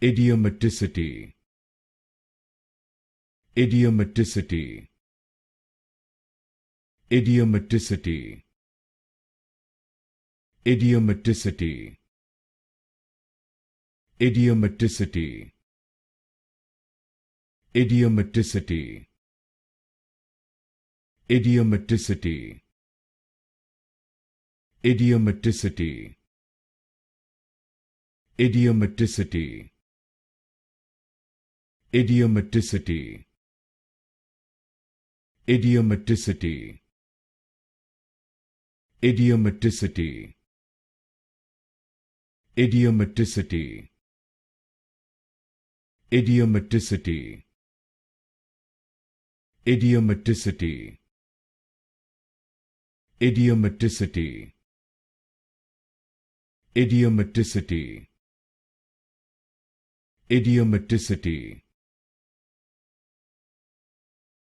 Idiomaticity. Idiomaticity. Idiomaticity. Idiomaticity. Idiomaticity. Idiomaticity. Idiomaticity. Idiomaticity. Idiomaticity. Idiomaticity. Idiomaticity. Idiomaticity. Idiomaticity. Idiomaticity. Idiomaticity. Idiomaticity. Idiomaticity. Idiomaticity.